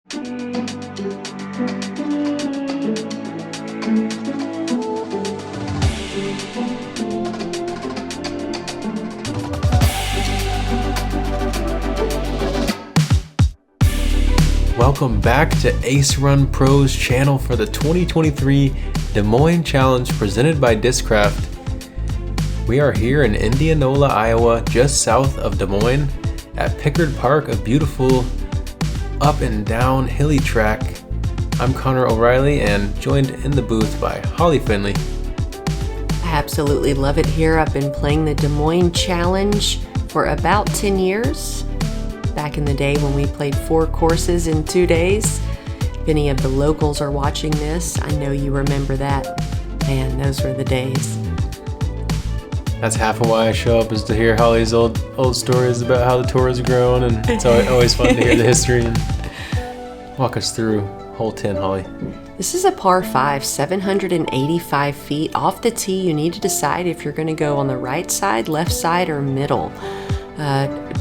Welcome back to Ace Run Pro's channel for the 2023 Des Moines Challenge presented by Discraft. We are here in Indianola, Iowa, just south of Des Moines at Pickard Park, a beautiful up and down hilly track. I'm Connor O'Reilly and joined in the booth by Holly Finley. I absolutely love it here. I've been playing the Des Moines Challenge for about 10 years. Back in the day when we played 4 courses in 2 days. If any of the locals are watching this, I know you remember that. Man, those were the days. That's half of why I show up, is to hear Holly's old stories about how the tour has grown, and it's always fun to hear the history and walk us through hole 10, Holly. This is a par 5, 785 feet. Off the tee, you need to decide if you're going to go on the right side, left side, or middle.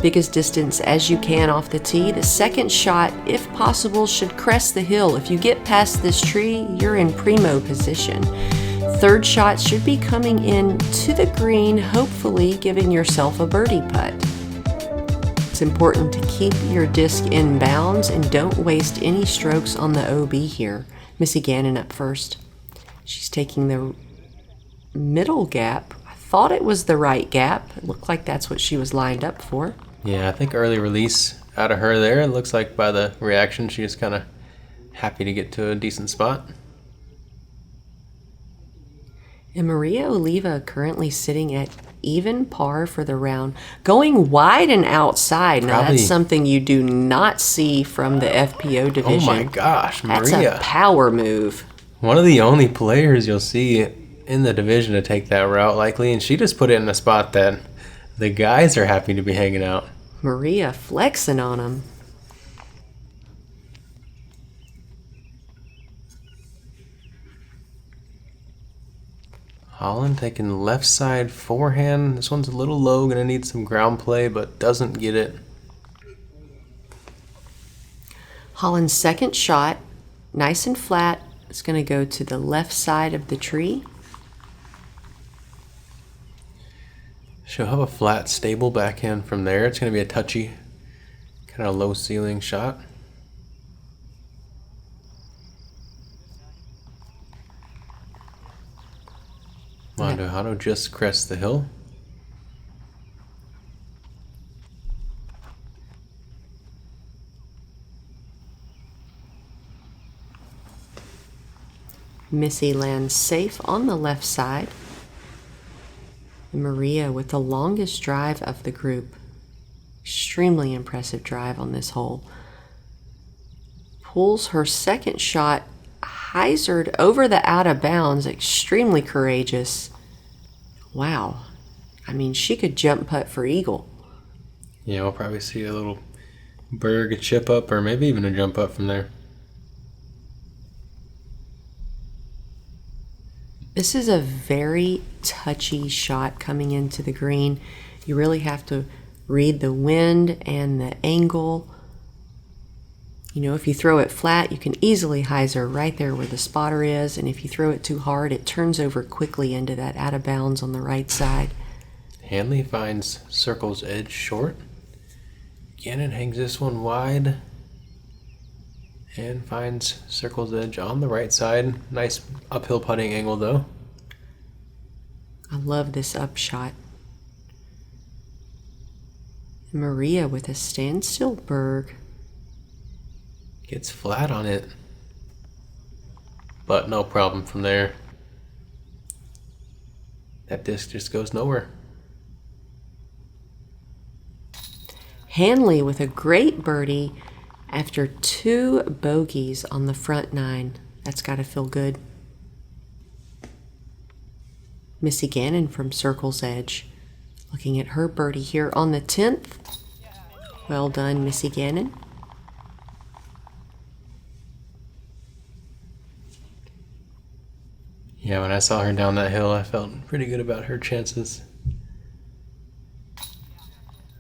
Biggest distance as you can off the tee. The second shot, if possible, should crest the hill. If you get past this tree, you're in primo position. Third shot should be coming in to the green, hopefully giving yourself a birdie putt. It's important to keep your disc in bounds and don't waste any strokes on the OB here. Missy Gannon up first. She's taking the middle gap. Thought it was the right gap. It looked like that's what she was lined up for. Yeah, I think early release out of her there. It looks like by the reaction, she was kind of happy to get to a decent spot. And Maria Oliva currently sitting at even par for the round, going wide and outside. Now that's something you do not see from the FPO division. Oh my gosh, Maria. That's a power move. One of the only players you'll see in the division to take that route likely, and she just put it in a spot that the guys are happy to be hanging out. Maria flexing on him. Holyn taking left side forehand. This one's a little low, gonna need some ground play, but doesn't get it. Holyn's second shot, nice and flat. It's gonna go to the left side of the tree. She'll have a flat, stable backhand from there. It's going to be a touchy, kind of low ceiling shot. Mandujano just crests the hill. Missy lands safe on the left side. Maria with the longest drive of the group. Extremely impressive drive on this hole. Pulls her second shot, hyzered over the out of bounds. Extremely courageous. Wow. I mean, she could jump putt for eagle. Yeah, we'll probably see a little berg, chip up, or maybe even a jump putt from there. This is a very touchy shot coming into the green. You really have to read the wind and the angle. You know, if you throw it flat, you can easily hyzer right there where the spotter is. And if you throw it too hard, it turns over quickly into that out of bounds on the right side. Handley finds circle's edge short. Gannon hangs this one wide and finds circle's edge on the right side. Nice uphill putting angle though. I love this upshot. Maria with a standstill berg. Gets flat on it, but no problem from there. That disc just goes nowhere. Handley with a great birdie after 2 bogeys on the front 9. That's got to feel good. Missy Gannon from Circle's Edge. Looking at her birdie here on the 10th. Well done, Missy Gannon. Yeah, when I saw her down that hill, I felt pretty good about her chances.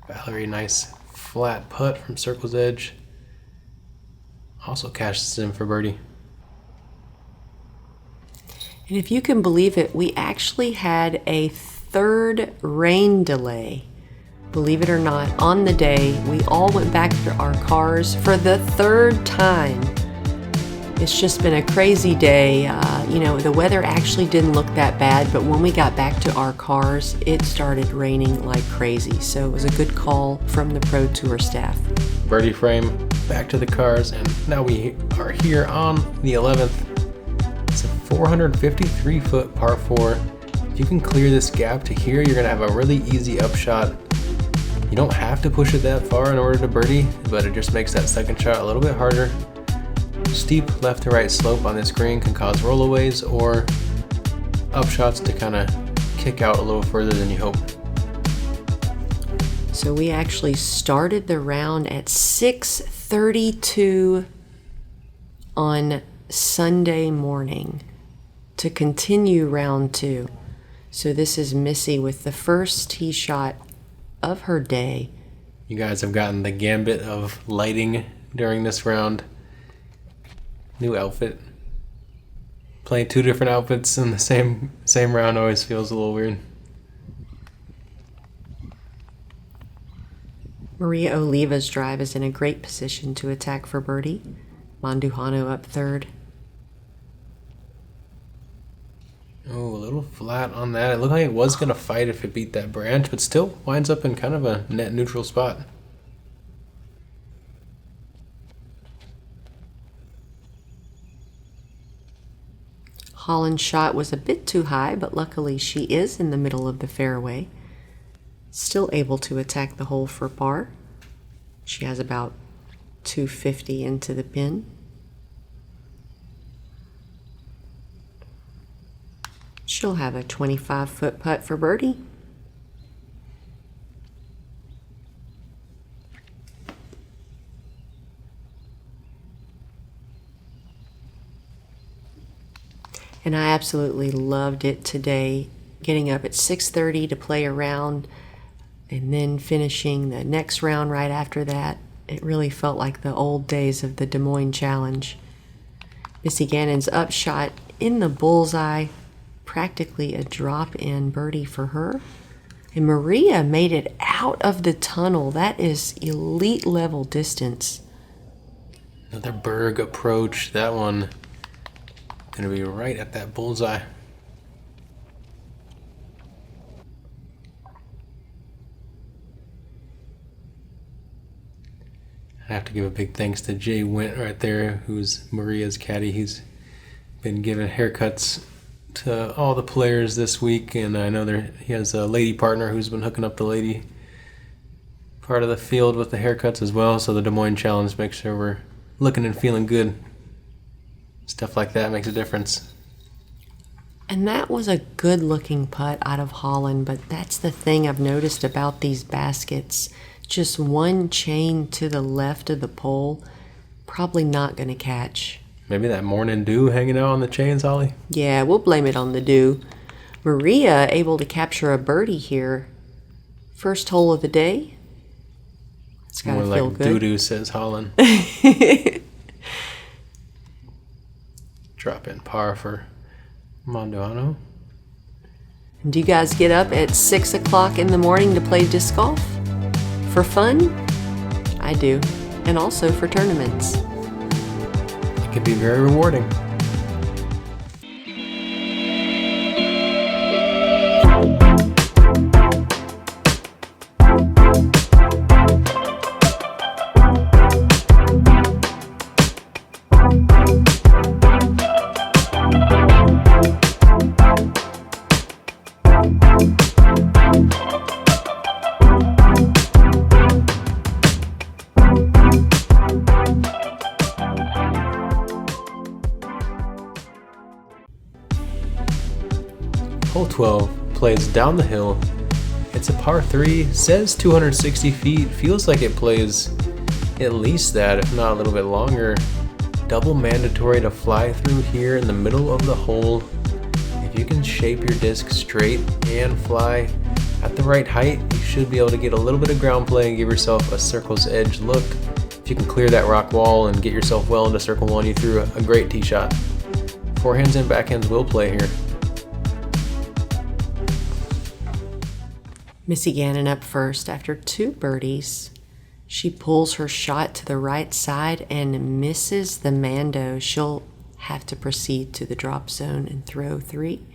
Valerie, nice flat putt from Circle's Edge Also cashes in for birdie. And if you can believe it, we actually had a third rain delay. Believe it or not, on the day, we all went back to our cars for the third time. It's just been a crazy day. The weather actually didn't look that bad, but when we got back to our cars, it started raining like crazy. So it was a good call from the Pro Tour staff. Birdie frame, back to the cars, and now we are here on the 11th. It's a 453-foot par 4. If you can clear this gap to here, you're gonna have a really easy upshot. You don't have to push it that far in order to birdie, but it just makes that second shot a little bit harder. Steep left to right slope on this green can cause rollaways or upshots to kind of kick out a little further than you hope. So we actually started the round at 6:32 on Sunday morning to continue round 2. So this is Missy with the first tee shot of her day. You guys have gotten the gambit of lighting during this round. New outfit. Playing 2 different outfits in the same round always feels a little weird. Maria Oliva's drive is in a great position to attack for birdie. Mandujano up third. Oh, a little flat on that. It looked like it was going to fight if it beat that branch, but still winds up in kind of a net neutral spot. Holyn's shot was a bit too high, but luckily she is in the middle of the fairway. Still able to attack the hole for par. She has about 250 into the pin. She'll have a 25-foot putt for birdie. And I absolutely loved it today, getting up at 6:30 to play a round and then finishing the next round right after that. It really felt like the old days of the Des Moines Challenge. Missy Gannon's upshot in the bullseye, practically a drop-in birdie for her. And Maria made it out of the tunnel. That is elite level distance. Another Berg approach. That one gonna be right at that bullseye. I have to give a big thanks to Jay Wint right there, who's Maria's caddy. He's been giving haircuts to all the players this week, and I know he has a lady partner who's been hooking up the lady part of the field with the haircuts as well. So the Des Moines Challenge makes sure we're looking and feeling good. Stuff like that makes a difference. And that was a good looking putt out of Holyn, but that's the thing I've noticed about these baskets. Just one chain to the left of the pole, probably not going to catch. Maybe that morning dew hanging out on the chains, Holly? Yeah, we'll blame it on the dew. Maria able to capture a birdie here. First hole of the day. It's got to feel like good. doo-doo, says Holyn. Drop in par for Mandujano. Do you guys get up at 6 o'clock in the morning to play disc golf? For fun? I do. And also for tournaments. It can be very rewarding. Hole 12 plays down the hill. It's a par 3, says 260 feet, feels like it plays at least that, if not a little bit longer. Double mandatory to fly through here in the middle of the hole. If you can shape your disc straight and fly at the right height, you should be able to get a little bit of ground play and give yourself a circle's edge look. If you can clear that rock wall and get yourself well into circle one, you threw a great tee shot. Forehands and backhands will play here. Missy Gannon up first after 2 birdies. She pulls her shot to the right side and misses the Mando. She'll have to proceed to the drop zone and throw 3.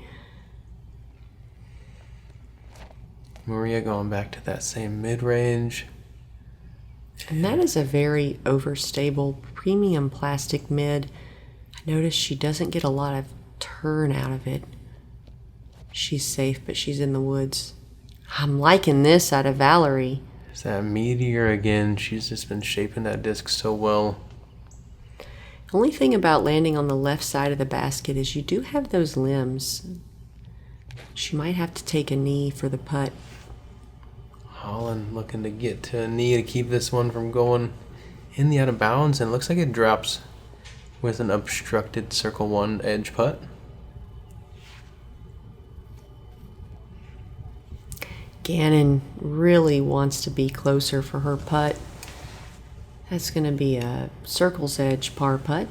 Maria going back to that same mid-range. And that is a very overstable premium plastic mid. I notice she doesn't get a lot of turn out of it. She's safe, but she's in the woods. I'm liking this out of Valerie. There's that meteor again. She's just been shaping that disc so well. Only thing about landing on the left side of the basket is you do have those limbs. She might have to take a knee for the putt. Holyn looking to get to a knee to keep this one from going in the out of bounds, and it looks like it drops with an obstructed circle one edge putt. Gannon really wants to be closer for her putt. That's going to be a circle's edge par putt.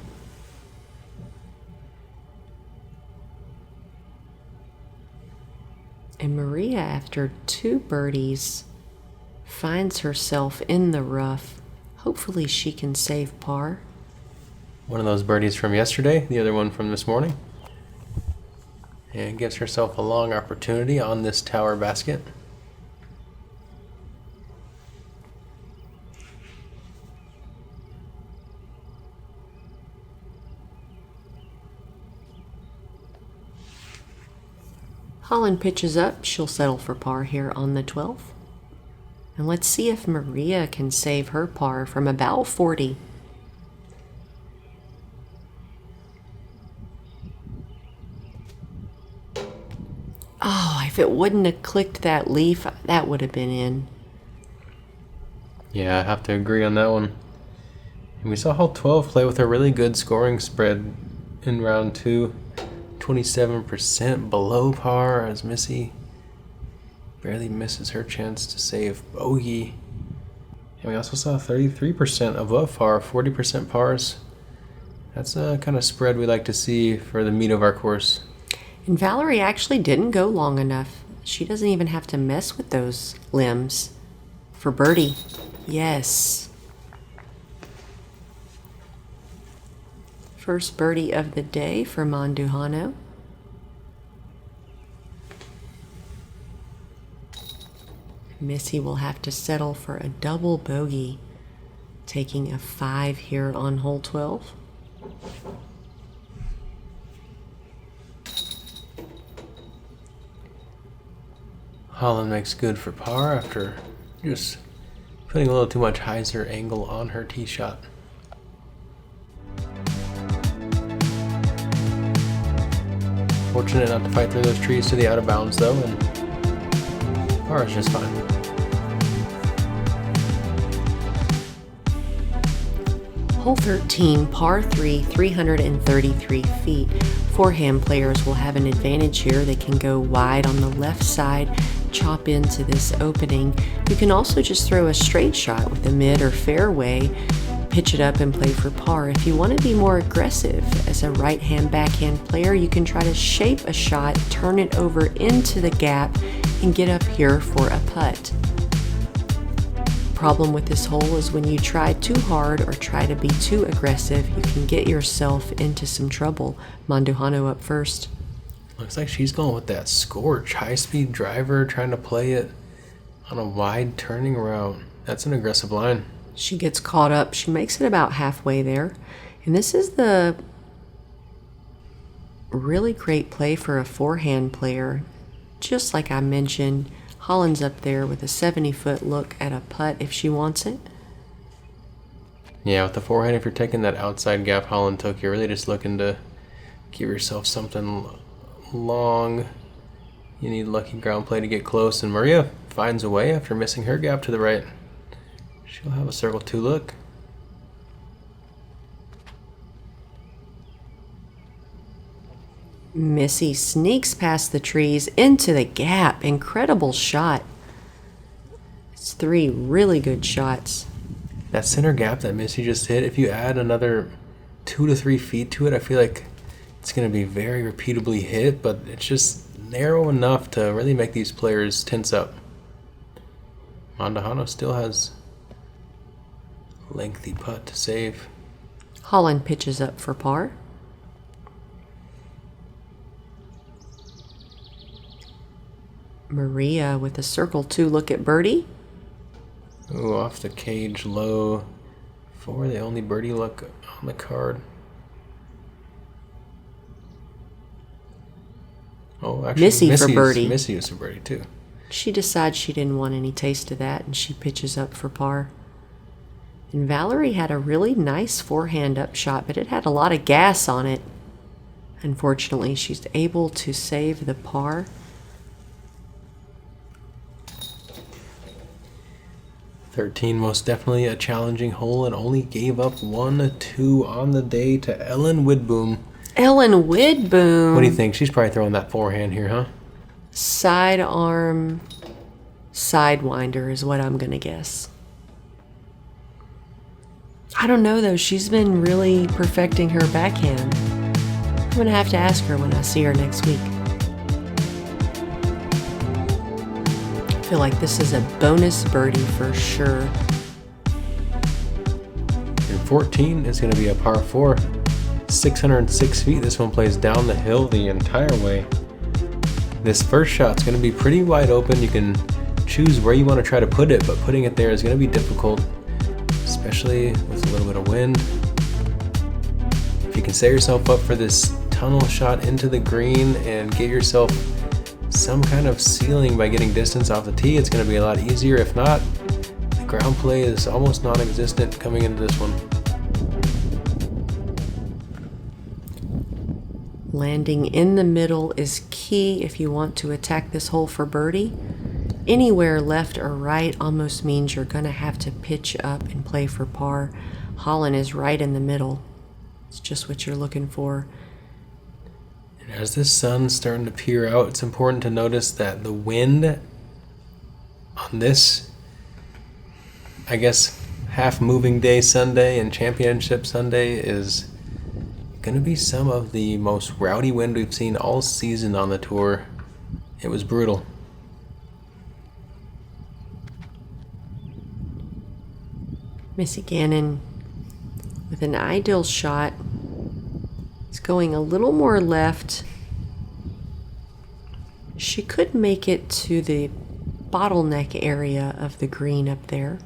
And Maria, after 2 birdies, finds herself in the rough. Hopefully she can save par. One of those birdies from yesterday, the other one from this morning. And gives herself a long opportunity on this tower basket. Holyn pitches up. She'll settle for par here on the 12th. And let's see if Maria can save her par from about 40. Oh, if it wouldn't have clicked that leaf, that would have been in. Yeah, I have to agree on that one. And we saw hole 12 play with a really good scoring spread in round 2. 27% below par as Missy barely misses her chance to save bogey. And we also saw 33% above par, 40% pars. That's a kind of spread we like to see for the meat of our course. And Valerie actually didn't go long enough. She doesn't even have to mess with those limbs for birdie. Yes. First birdie of the day for Mandujano. Missy will have to settle for a double bogey, taking a 5 here on hole 12. Holyn makes good for par after just putting a little too much hyzer angle on her tee shot. Fortunate not to fight through those trees to the out of bounds though, and par is just fine. Hole 13, par 3, 333 feet. Forehand players will have an advantage here. They can go wide on the left side, chop into this opening. You can also just throw a straight shot with a mid or fairway, pitch it up and play for par. If you want to be more aggressive as a right-hand backhand player, you can try to shape a shot, turn it over into the gap, and get up here for a putt. Problem with this hole is when you try too hard or try to be too aggressive, you can get yourself into some trouble. Mandujano up first. Looks like she's going with that scorch high-speed driver, trying to play it on a wide turning route. That's an aggressive line. She gets caught up. She makes it about halfway there. And this is the really great play for a forehand player. Just like I mentioned, Holyn's up there with a 70-foot look at a putt if she wants it. Yeah, with the forehand, if you're taking that outside gap Holyn took, you're really just looking to give yourself something long. You need lucky ground play to get close, and Maria finds a way after missing her gap to the right. She'll have a circle 2 look. Missy sneaks past the trees into the gap. Incredible shot. It's 3 really good shots. That center gap that Missy just hit, if you add another 2 to 3 feet to it, I feel like it's going to be very repeatably hit, but it's just narrow enough to really make these players tense up. Mandujano still has a lengthy putt to save. Holyn pitches up for par. Maria with a circle 2 look at birdie. Ooh, off the cage low for the only birdie luck on the card. Oh, actually, Missy for birdie. Missy was for birdie too. She decides she didn't want any taste of that, and she pitches up for par. And Valerie had a really nice forehand up shot, but it had a lot of gas on it. Unfortunately, she's able to save the par. "13, most definitely a challenging hole, and only gave up 1-2 on the day to Ellen Widboom. Ellen Widboom. What do you think? She's probably throwing that forehand here, huh? Sidearm sidewinder is what I'm going to guess. I don't know, though. She's been really perfecting her backhand. I'm going to have to ask her when I see her next week. I feel like this is a bonus birdie for sure. And 14 is going to be a par 4. 606 feet. This one plays down the hill the entire way. This first shot's going to be pretty wide open. You can choose where you want to try to put it, but putting it there is going to be difficult, especially with a little bit of wind. If you can set yourself up for this tunnel shot into the green and get yourself some kind of ceiling by getting distance off the tee, it's going to be a lot easier. If not, the ground play is almost non-existent coming into this one. Landing in the middle is key if you want to attack this hole for birdie. Anywhere left or right almost means you're going to have to pitch up and play for par. Holyn is right in the middle. It's just what you're looking for. And as the sun's starting to peer out, it's important to notice that the wind on this, I guess, half moving day Sunday and championship Sunday is going to be some of the most rowdy wind we've seen all season on the tour. It was brutal. Missy Gannon with an ideal shot. It's going a little more left. She could make it to the bottleneck area of the green up there.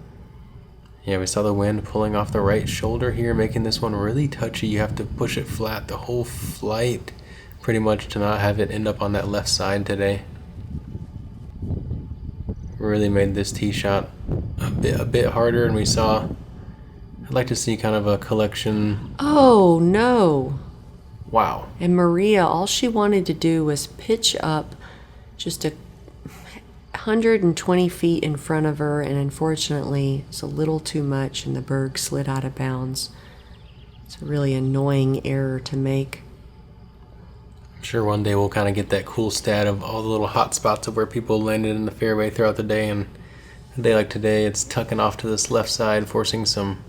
Yeah, we saw the wind pulling off the right shoulder here, making this one really touchy. You have to push it flat the whole flight, pretty much, to not have it end up on that left side today. Really made this tee shot a bit harder, and we saw, I'd like to see kind of a collection. Oh, no. Wow. And Maria, all she wanted to do was pitch up just 120 feet in front of her, and unfortunately it's a little too much and the berg slid out of bounds. It's a really annoying error to make. I'm sure one day we'll kind of get that cool stat of all the little hot spots of where people landed in the fairway throughout the day, and a day like today it's tucking off to this left side, forcing some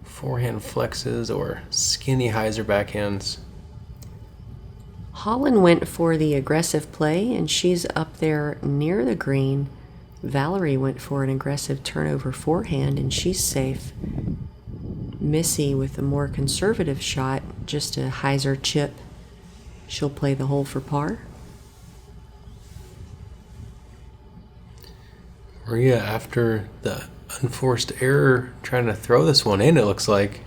forehand flexes or skinny hyzer backhands. Holyn went for the aggressive play, and she's up there near the green. Valerie went for an aggressive turnover forehand, and she's safe. Missy with a more conservative shot, just a hyzer chip. She'll play the hole for par. Maria, after the unforced error, trying to throw this one in, it looks like.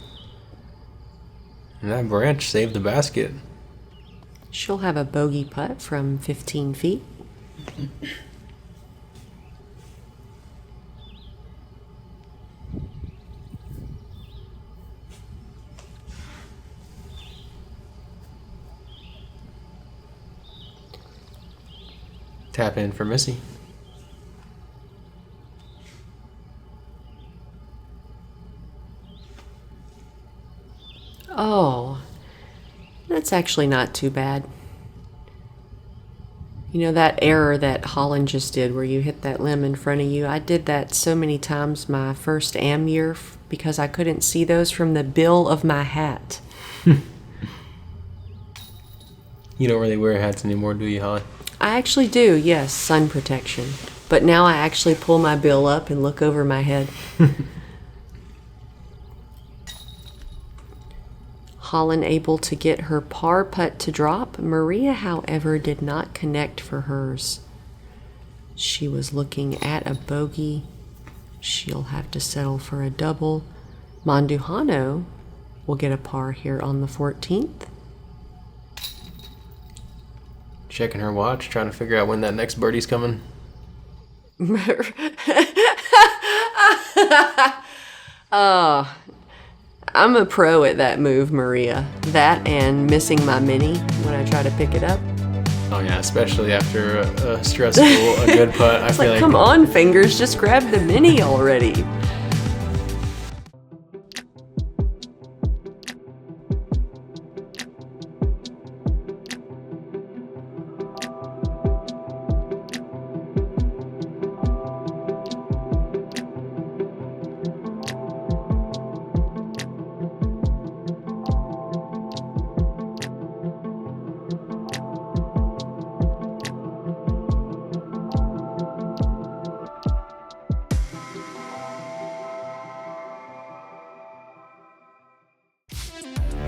And that branch saved the basket. She'll have a bogey putt from 15 feet. Tap in for Missy. Oh, that's actually not too bad. You know, that error that Holyn just did where you hit that limb in front of you, I did that so many times my first AM year because I couldn't see those from the bill of my hat. You don't really wear hats anymore, do you, Holly? I actually do, yes, sun protection. But now I actually pull my bill up and look over my head. Holyn able to get her par putt to drop. Maria, however, did not connect for hers. She was looking at a bogey. She'll have to settle for a double. Mandujano will get a par here on the 14th. Checking her watch, trying to figure out when that next birdie's coming. Oh, I'm a pro at that move, Maria. That and missing my mini when I try to pick it up. Oh yeah, especially after a stressful, a good putt. It's like, come on, fingers, just grab the mini already.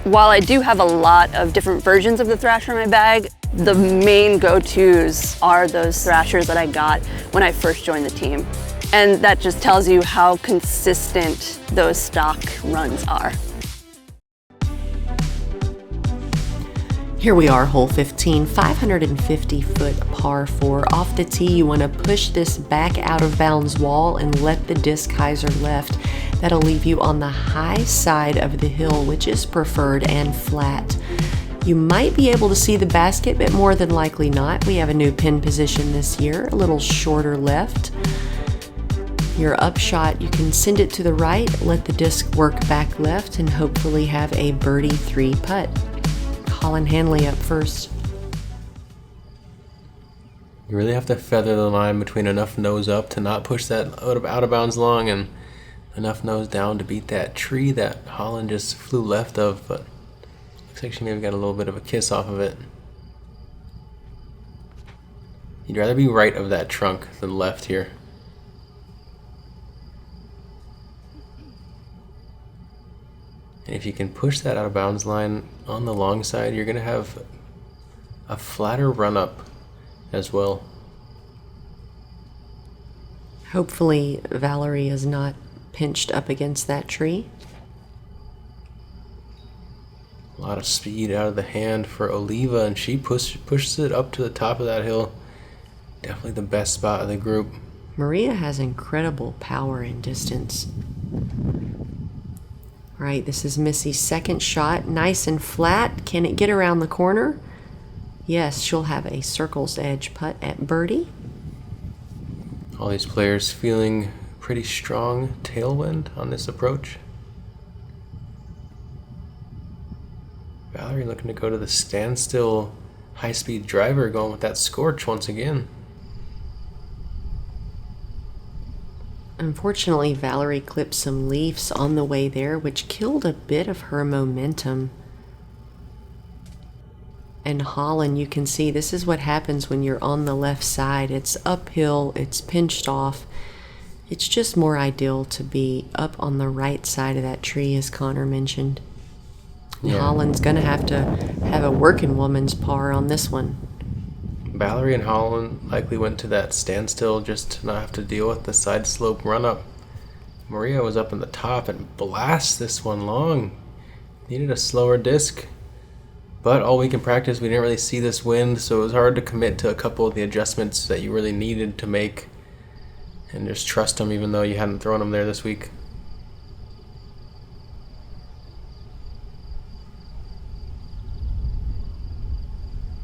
While I do have a lot of different versions of the Thrasher in my bag, the main go-tos are those Thrashers that I got when I first joined the team. And that just tells you how consistent those stock runs are. Here we are, hole 15, 550-foot par 4. Off the tee, you want to push this back out of bounds wall and let the disc hyzer left. That'll leave you on the high side of the hill, which is preferred and flat. You might be able to see the basket, but more than likely not. We have a new pin position this year, a little shorter left. Your upshot, you can send it to the right, let the disc work back left, and hopefully have a birdie 3 putt. Holyn Handley up first. You really have to feather the line between enough nose up to not push that out of bounds long and enough nose down to beat that tree that Holyn just flew left of, but looks like she maybe got a little bit of a kiss off of it. You'd rather be right of that trunk than left here. And if you can push that out of bounds line on the long side, you're going to have a flatter run up as well. Hopefully Valerie is not pinched up against that tree. A lot of speed out of the hand for Oliva, and she pushes it up to the top of that hill. Definitely the best spot of the group. Maria has incredible power and distance. All right, this is Missy's second shot. Nice and flat. Can it get around the corner? Yes, she'll have a circle's edge putt at birdie. All these players feeling pretty strong tailwind on this approach. Valerie looking to go to the standstill high-speed driver, going with that scorch once again. Unfortunately, Valerie clipped some leaves on the way there, which killed a bit of her momentum. And Holyn, you can see this is what happens when you're on the left side. It's uphill, it's pinched off. It's just more ideal to be up on the right side of that tree, as Connor mentioned. Yeah. Holyn's going to have a working woman's par on this one. Valerie and Holyn likely went to that standstill just to not have to deal with the side slope run up. Maria was up in the top and blast this one long. Needed a slower disc. But all week in practice, we didn't really see this wind, so it was hard to commit to a couple of the adjustments that you really needed to make and just trust them even though you hadn't thrown them there this week.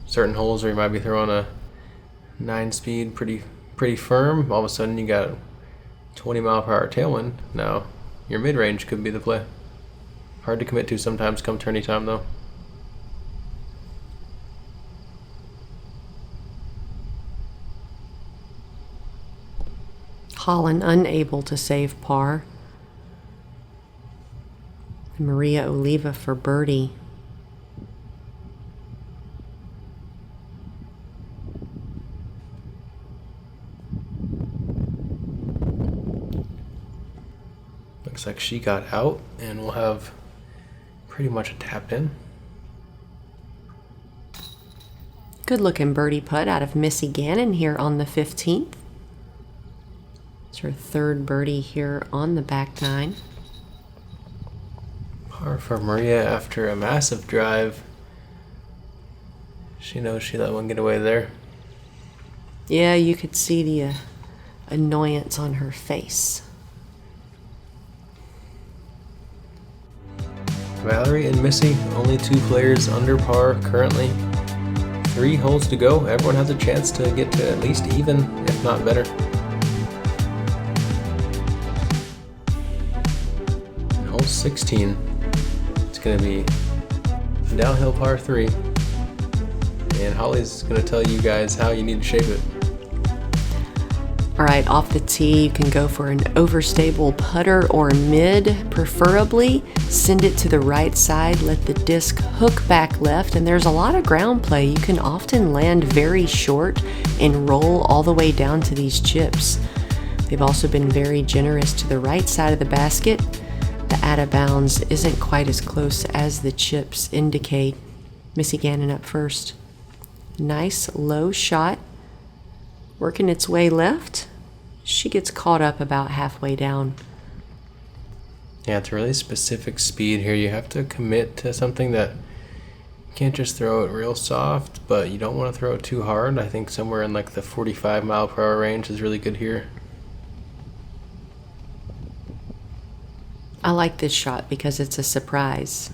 Certain holes where you might be throwing a 9-speed pretty firm, all of a sudden you got 20-mile-per-hour tailwind. Now your mid-range could be the play. Hard to commit to sometimes come tourney time, though. Holyn unable to save par. And Maria Oliva for birdie. Looks like she got out, and we'll have pretty much a tapped in. Good looking birdie putt out of Missy Gannon here on the 15th. It's her third birdie here on the back nine. Par for Maria after a massive drive. She knows she let one get away there. Yeah, you could see the annoyance on her face. Valerie and Missy, only 2 players under par currently. 3 holes to go. Everyone has a chance to get to at least even, if not better. And hole 16. It's going to be downhill par 3. And Holly's going to tell you guys how you need to shape it. All right, off the tee, you can go for an overstable putter or mid, preferably. Send it to the right side, let the disc hook back left, and there's a lot of ground play. You can often land very short and roll all the way down to these chips. They've also been very generous to the right side of the basket. The out of bounds isn't quite as close as the chips indicate. Missy Gannon up first. Nice low shot. Working its way left. She gets caught up about halfway down. Yeah, it's a really specific speed here. You have to commit to something that you can't just throw it real soft, but you don't want to throw it too hard. I think somewhere in like the 45 mile per hour range is really good here. I like this shot because it's a surprise.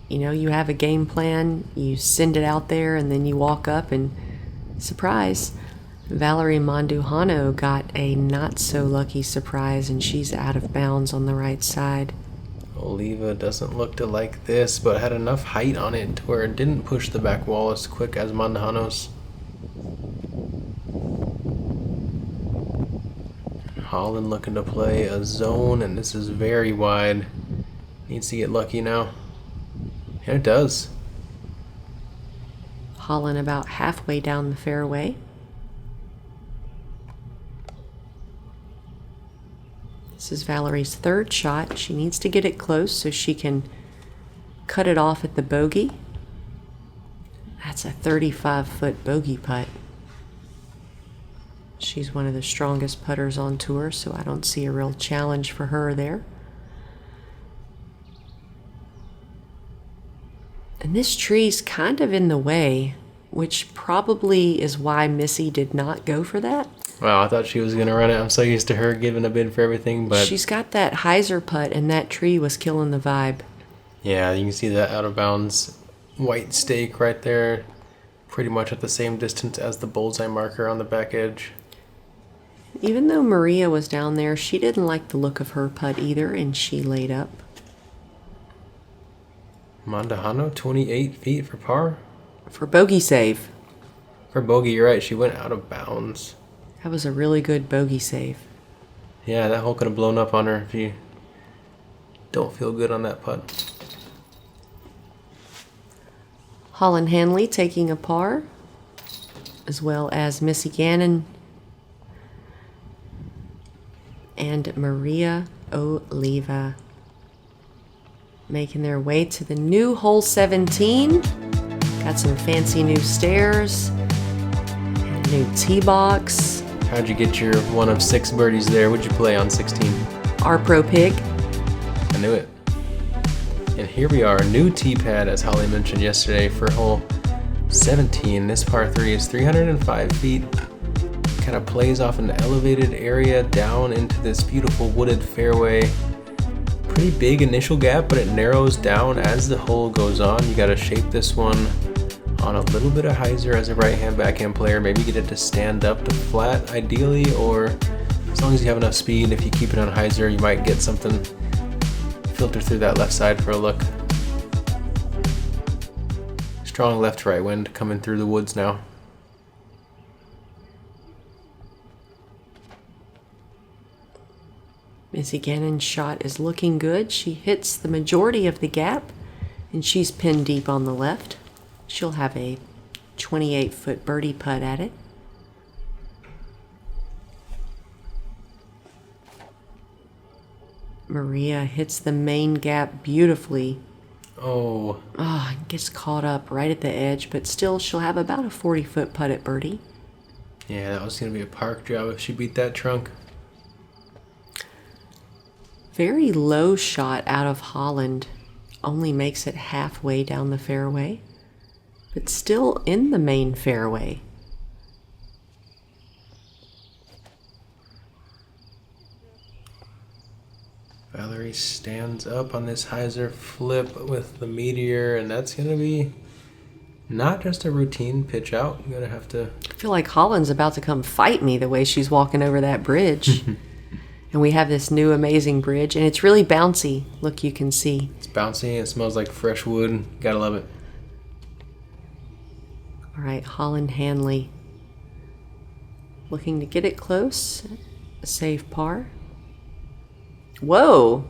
You know, you have a game plan, you send it out there, and then you walk up and surprise. Valerie Mandujano got a not-so-lucky surprise, and she's out of bounds on the right side. Oliva doesn't look to like this, but had enough height on it to where it didn't push the back wall as quick as Mandujano's. Holyn looking to play a zone, and this is very wide. Needs to get lucky now. And it does. Holyn about halfway down the fairway. This is Valerie's third shot. She needs to get it close so she can cut it off at the bogey. That's a 35-foot bogey putt. She's one of the strongest putters on tour, so I don't see a real challenge for her there. And this tree's kind of in the way, which probably is why Missy did not go for that. Wow, I thought she was going to run it. I'm so used to her giving a bid for everything, but... She's got that hyzer putt, and that tree was killing the vibe. Yeah, you can see that out of bounds white stake right there. Pretty much at the same distance as the bullseye marker on the back edge. Even though Maria was down there, she didn't like the look of her putt either, and she laid up. Mandujano, 28 feet for par? For bogey save. For bogey, you're right. She went out of bounds. That was a really good bogey save. Yeah, that hole could have blown up on her if you don't feel good on that putt. Holyn Handley taking a par, as well as Missy Gannon and Maria Oliva making their way to the new hole 17. Got some fancy new stairs and a new tee box. How'd you get your one of 6 birdies there? What'd you play on 16? Our Pro Pig. I knew it. And here we are, new tee pad, as Holly mentioned yesterday, for hole 17. This par 3 is 305 feet. Kind of plays off an elevated area down into this beautiful wooded fairway. Pretty big initial gap, but it narrows down as the hole goes on. You got to shape this one on a little bit of hyzer as a right-hand backhand player. Maybe get it to stand up to flat ideally, or as long as you have enough speed, if you keep it on hyzer, you might get something filter through that left side for a look. Strong left-right wind coming through the woods now. Missy Gannon's shot is looking good. She hits the majority of the gap, and she's pinned deep on the left. She'll have a 28-foot birdie putt at it. Maria hits the main gap beautifully. Oh, Gets caught up right at the edge, but still she'll have about a 40-foot putt at birdie. yeah, that was going to be a park job if she beat that trunk. Very low shot out of Holyn. Only makes it halfway down the fairway, but still in the main fairway. Valerie stands up on this hyzer flip with the meteor, and that's going to be not just a routine pitch out. You're going to have to... I feel like Holyn's about to come fight me the way she's walking over that bridge. And we have this new amazing bridge, and it's really bouncy. Look, you can see. It's bouncy. It smells like fresh wood. Gotta love it. All right, Holyn Handley. Looking to get it close. A safe par. Whoa.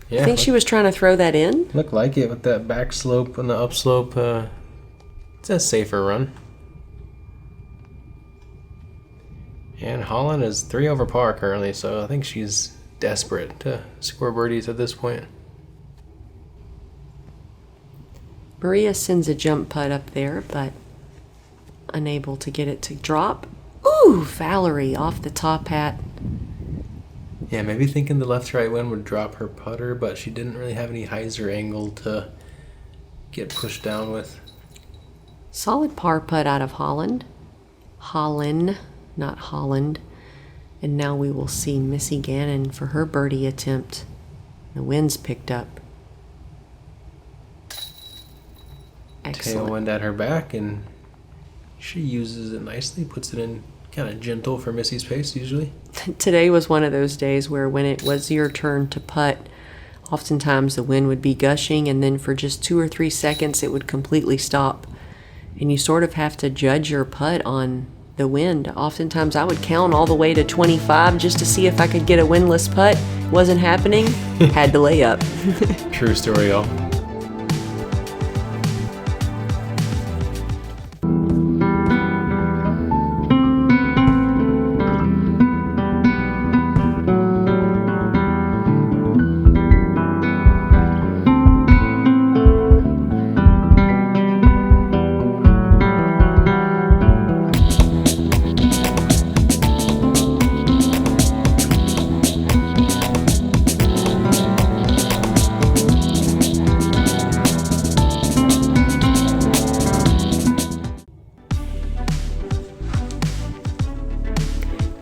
Yeah, I think she was trying to throw that in. Looked like it with that back slope and the upslope. It's a safer run. And Holyn is 3 over par currently, so I think she's desperate to score birdies at this point. Maria sends a jump putt up there, but unable to get it to drop. Ooh, Valerie off the top hat. Yeah, maybe thinking the left-right wind would drop her putter, but she didn't really have any hyzer angle to get pushed down with. Solid par putt out of Holyn. Holyn, not Holland. And now we will see Missy Gannon for her birdie attempt. The wind's picked up. Excellent. Tailwind at her back, and she uses it nicely, puts it in kind of gentle for Missy's pace usually. Today was one of those days where when it was your turn to putt, oftentimes the wind would be gushing, and then for just 2 or 3 seconds it would completely stop. And you sort of have to judge your putt on the wind. Oftentimes I would count all the way to 25 just to see if I could get a windless putt. Wasn't happening. Had to lay up. True story, y'all.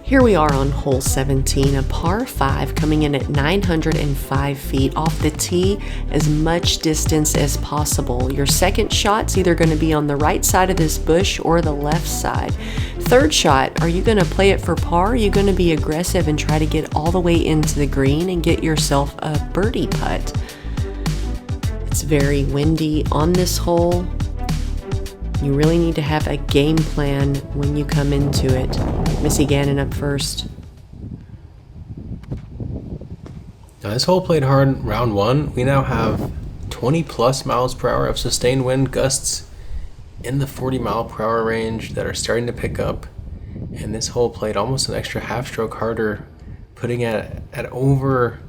Here we are on hole 17, a par 5 coming in at 905 feet off the tee, as much distance as possible. Your second shot's either going to be on the right side of this bush or the left side. Third shot, are you going to play it for par? Or are you going to be aggressive and try to get all the way into the green and get yourself a birdie putt? It's very windy on this hole. You really need to have a game plan when you come into it. Missy Gannon up first. Now this hole played hard round 1. We now have 20 plus miles per hour of sustained wind gusts in the 40 mile per hour range that are starting to pick up. And this hole played almost an extra half stroke harder, putting it at over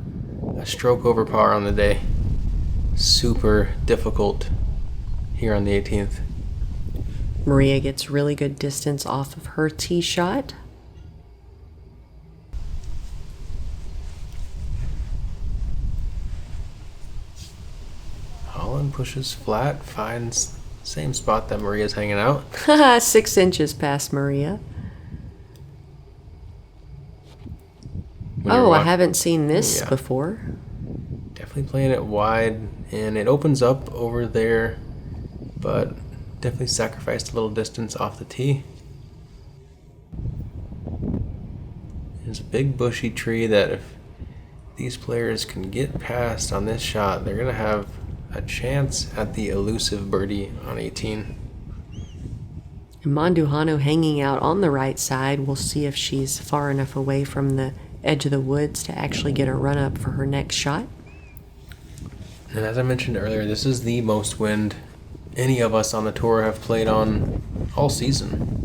a stroke over par on the day. Super difficult here on the 18th. Maria gets really good distance off of her tee shot. Holyn pushes flat, finds same spot that Maria's hanging out. 6 inches past Maria. I haven't seen this before. Definitely playing it wide, and it opens up over there, but definitely sacrificed a little distance off the tee. There's a big bushy tree that if these players can get past on this shot, they're going to have a chance at the elusive birdie on 18. And Mandujano hanging out on the right side. We'll see if she's far enough away from the edge of the woods to actually get a run up for her next shot. And as I mentioned earlier, this is the most wind any of us on the tour have played on all season.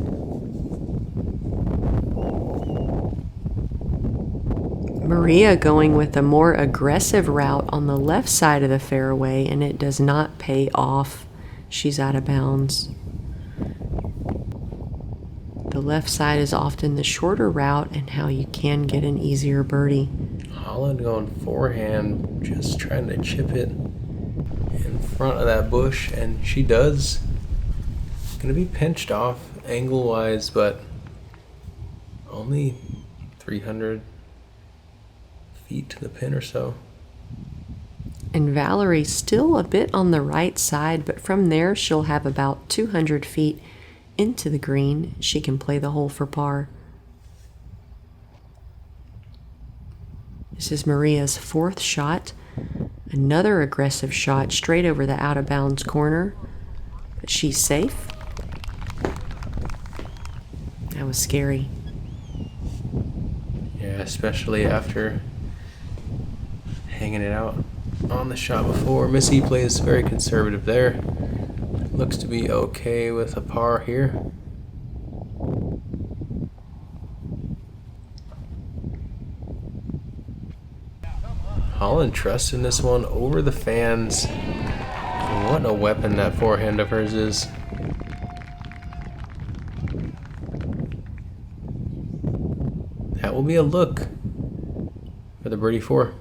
Maria going with a more aggressive route on the left side of the fairway, and it does not pay off. She's out of bounds. The left side is often the shorter route and how you can get an easier birdie. Holyn going forehand, just trying to chip it in front of that bush, and she does. Gonna be pinched off angle-wise, but only 300 feet to the pin or so. And Valerie still a bit on the right side, but from there she'll have about 200 feet into the green. She can play the hole for par. This is Maria's fourth shot. Another aggressive shot straight over the out of bounds corner, but she's safe. That was scary. Yeah, especially after hanging it out on the shot before. Missy plays very conservative there. Looks to be okay with a par here. Holyn trusting this one over the fans. And what a weapon that forehand of hers is. That will be a look for the birdie 4.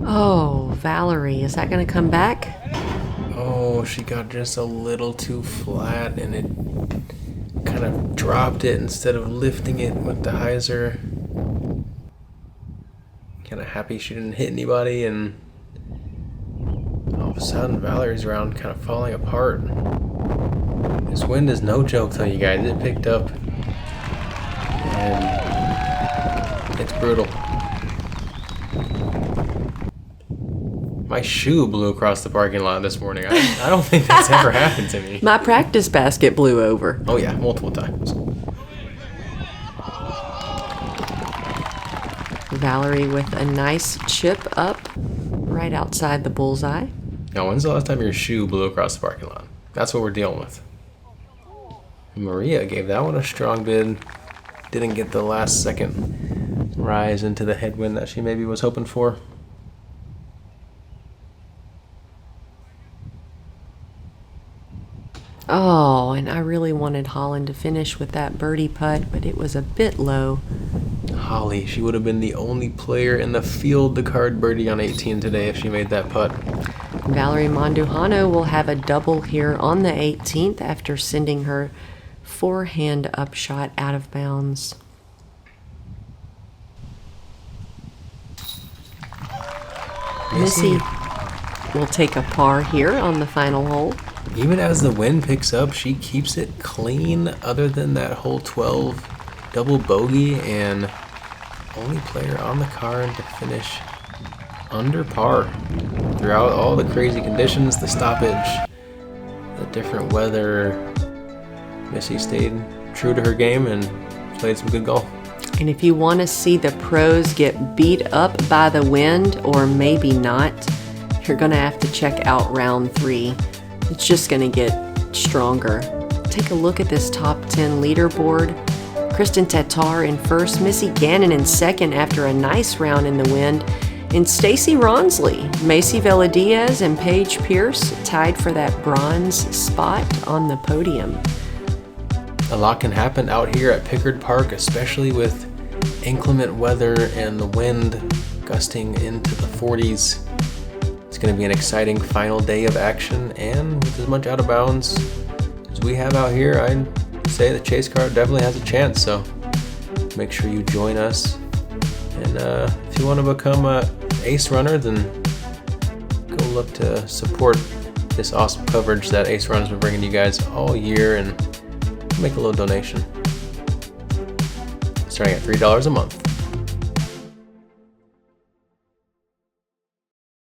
Oh, Valerie, is that going to come back? Oh, she got just a little too flat and it kind of dropped it instead of lifting it with the hyzer. Kind of happy she didn't hit anybody, and all of a sudden Valerie's round kind of falling apart. This wind is no joke though, you guys. It picked up and it's brutal. My shoe blew across the parking lot this morning. I don't think that's ever happened to me. My practice basket blew over. Oh yeah, multiple times. Valerie with a nice chip up right outside the bullseye. Now, when's the last time your shoe blew across the parking lot? That's what we're dealing with. Maria gave that one a strong bid. Didn't get the last second rise into the headwind that she maybe was hoping for. Oh, and I really wanted Holyn to finish with that birdie putt, but it was a bit low. Holly, she would have been the only player in the field to card birdie on 18 today if she made that putt. Valerie Mandujano will have a double here on the 18th after sending her forehand upshot out of bounds. Missy will take a par here on the final hole. Even as the wind picks up, she keeps it clean other than that hole 12 double bogey, and only player on the card to finish under par throughout all the crazy conditions, the stoppage, the different weather. Missy stayed true to her game and played some good golf. And if you want to see the pros get beat up by the wind, or maybe not, you're going to have to check out round 3. It's just going to get stronger. Take a look at this top 10 leaderboard. Kristen Tatar in first, Missy Gannon in second after a nice round in the wind, and Stacy Ronsley, Macy Veladiaz, and Paige Pierce tied for that bronze spot on the podium. A lot can happen out here at Pickard Park, especially with inclement weather and the wind gusting into the 40s. It's going to be an exciting final day of action, and with as much out of bounds as we have out here, I'd say the chase card definitely has a chance, so make sure you join us. And if you want to become a ace runner, then go look to support this awesome coverage that Ace Run's been bringing you guys all year, and make a little donation starting at $3 a month.